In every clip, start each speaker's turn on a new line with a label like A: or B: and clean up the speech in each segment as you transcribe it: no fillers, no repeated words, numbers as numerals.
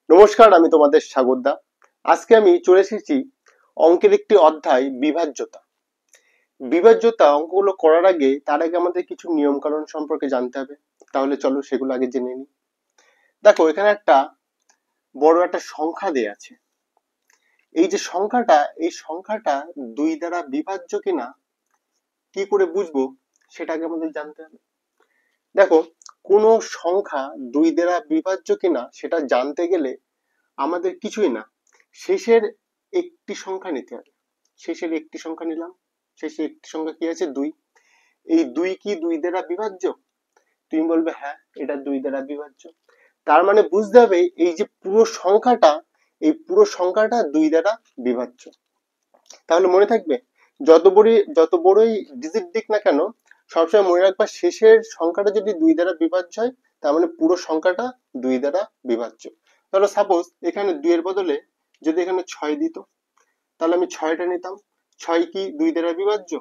A: নমস্কার, আমি তোমাদের স্বাগতদা। আজকে আমি চলে এসেছি অঙ্কের একটি অধ্যায় বিভাজ্যতা। বিভাজ্যতা অঙ্কগুলো করার আগে তার আগে আমাদের কিছু নিয়ম কানুন সম্পর্কে জানতে হবে। তাহলে চলো সেগুলো আগে জেনে নিই। দেখো, এখানে একটা বড় একটা সংখ্যা দেয়া আছে। এই যে সংখ্যাটা, এই সংখ্যাটা 2 দ্বারা বিভাজ্য কিনা কি করে বুঝবো সেটা আগে আমাদের জানতে হবে। দেখো, কোনো সংখ্যা 2 দ্বারা বিভাজ্য কিনা সেটা জানতে গেলে আমাদের কিছুই না, শেষের একটি সংখ্যা নিতে হবে। শেষের একটি সংখ্যা নিলাম। শেষে একটি সংখ্যা কি আছে? 2। এই 2 কি 2 দ্বারা বিভাজ্য? তুমি বলবে হ্যাঁ, এটা 2 দ্বারা বিভাজ্য। তার মানে বুঝতে হবে এই যে পুরো সংখ্যাটা, এই পুরো সংখ্যাটা 2 দ্বারা বিভাজ্য। তাহলে মনে থাকবে, যত বড়ই ডিজিট দিক না কেন, সবসময় মনে রাখবা শেষের সংখ্যাটা যদি 2 দ্বারা বিভাজ্য হয়, তার মানে পুরো সংখ্যাটা 2 দ্বারা বিভাজ্য। তাহলে সাপোজ এখানে 2 এর বদলে যদি এখানে 6 দিত, তাহলে আমি 6টা নিতাম। 6 কি 2 দ্বারা বিভাজ্য?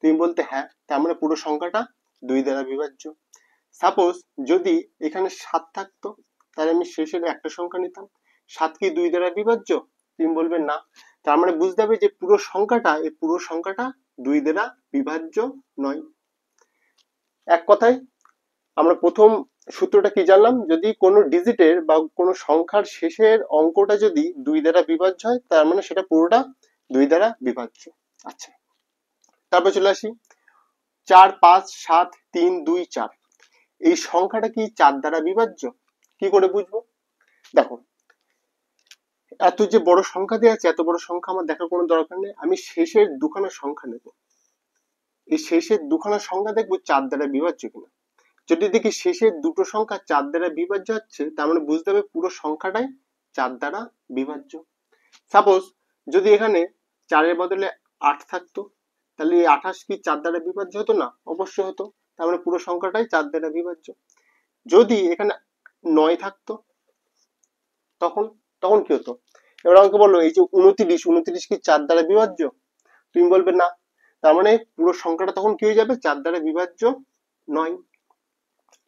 A: তুমি বলতে হ্যাঁ, তার মানে পুরো সংখ্যাটা 2 দ্বারা বিভাজ্য। সাপোজ যদি এখানে 7 থাকতো, তাহলে আমি শেষের একটা সংখ্যা নিতাম। 7 কি 2 দ্বারা বিভাজ্য? তুমি বলবে না। তার মানে বুঝতে হবে যে পুরো সংখ্যাটা, এই পুরো সংখ্যাটা 2 দ্বারা বিভাজ্য নয়। এক কথায় আমরা প্রথম সূত্রটা কি জানলাম? যদি কোনো ডিজিটের বা কোনো সংখ্যার শেষের অঙ্কটা যদি 2 দ্বারা বিভাজ্য হয়, তার মানে সেটা পুরোটা 2 দ্বারা বিভাজ্য। আচ্ছা, তারপর চলে আসি 4 5 7 3 2 4। এই সংখ্যাটা কি 4 দ্বারা বিভাজ্য? কি করে বুঝবো? দেখো, এত যে বড় সংখ্যা দেওয়া আছে, এত বড় সংখ্যা আমার দেখার কোনো দরকার নেই। আমি শেষের দুখানা সংখ্যা নেব। এই শেষের দুখানা সংখ্যা দেখবো 4 দ্বারা বিভাজ্য কিনা। যদি দেখি শেষের দুটো সংখ্যা 4 দ্বারা বিভাজ্য হচ্ছে, তার মানে বুঝতে হবে পুরো সংখ্যাটাই 4 দ্বারা বিভাজ্য। সাপোজ যদি এখানে 4 এর বদলে 8 থাকতো, তাহলে এই 28 কি 4 দ্বারা বিভাজ্য হতো না? অবশ্যই হতো। তার মানে পুরো সংখ্যাটাই 4 দ্বারা বিভাজ্য। যদি এখানে 9 থাকতো, তখন তখন কি হতো? এবার আমাকে বললো এই যে 29 কি 4 দ্বারা বিভাজ্য? তুমি বলবে না। তার মানে পুরো সংখ্যাটা তখন কি হয়ে যাবে? 4 দ্বারা বিভাজ্য নয়।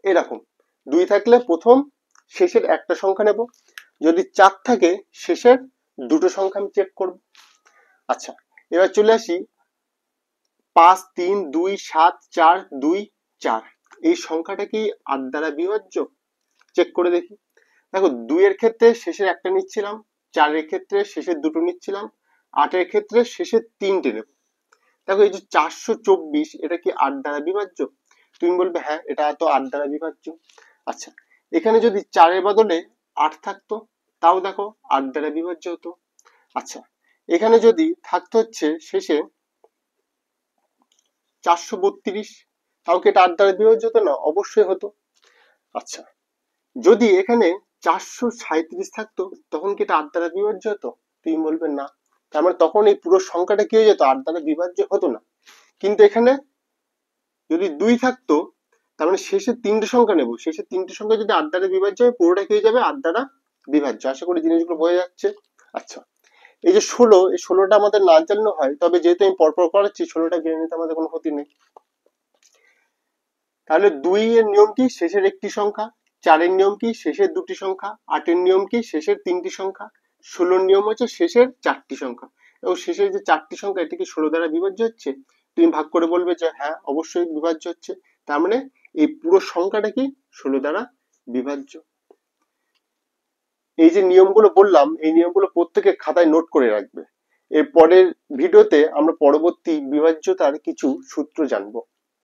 A: এরকম 2 থাকলে প্রথম শেষের একটা সংখ্যা নেব। যদি 4 থাকে, শেষের দুটো সংখ্যা আমি চেক করব। আচ্ছা, এবার চলে আসি 5 3 2 7 4 2 4। এই সংখ্যাটা কি 8 দ্বারা বিভাজ্য? চেক করে দেখি। দেখো, 2 এর ক্ষেত্রে শেষের একটা নিচ্ছিলাম, 4 এর ক্ষেত্রে শেষের দুটো নিচ্ছিলাম, 8 এর ক্ষেত্রে শেষের তিনটে নেব। দেখো, এই যে 424, এটা কি 8 দ্বারা বিভাজ্য? তুমি বলবে হ্যাঁ, এটা তো 8 দ্বারা বিভাজ্য। আচ্ছা, এখানে যদি 4 এর বদলে 8 থাকতো, তাও দেখো 8 দ্বারা বিভাজ্য হতো। আচ্ছা, এখানে যদি থাকতো হচ্ছে শেষে 432, তাও কি এটা 8 দ্বারা বিভাজ্য হতো না? অবশ্যই হতো। আচ্ছা, যদি এখানে 437 থাকতো, তখন কি এটা 8 দ্বারা বিভাজ্য হতো? তুমি বলবে না। তার মানে তখন এই পুরো সংখ্যাটা কি হয়ে যেত? 8 দ্বারা বিভাজ্য হতো না। কিন্তু এখানে যদি 2 থাকতো, তার মানে শেষের তিনটে সংখ্যা নেব। শেষের তিনটে সংখ্যা যদি 8 দ্বারা বিভাজ্য হয়, পুরোটা কি হয়ে যাবে? 8 দ্বারা বিভাজ্য। আশা করি জিনিসগুলো বোঝা যাচ্ছে। আচ্ছা, এই যে 16, এই 16টা আমাদের না জানলেও হয়, তবে যেহেতু আমি পরপর করাচ্ছি, 16টা জেনে নিতে আমাদের কোনো ক্ষতি নেই। তাহলে 2 এর নিয়ম কি? শেষের একটি সংখ্যা। 4 এর নিয়ম কি? শেষের দুটি সংখ্যা। 8 এর নিয়ম কি? শেষের তিনটি সংখ্যা। 16 নিয়ম হচ্ছে শেষের 4টি সংখ্যা। এবং শেষের যে 4টি সংখ্যা, এটা কি 16 দ্বারা বিভাজ্য হচ্ছে? তুমি ভাগ করে বলবে যে হ্যাঁ, অবশ্যই বিভাজ্য হচ্ছে। তার মানে এই পুরো সংখ্যাটা কি 16 দ্বারা বিভাজ্য। এই যে নিয়মগুলো বললাম, এই নিয়মগুলো প্রত্যেকে খাতায় নোট করে রাখবে। এর পরের ভিডিওতে আমরা পরবর্তী বিভাজ্যতার কিছু সূত্র জানবো।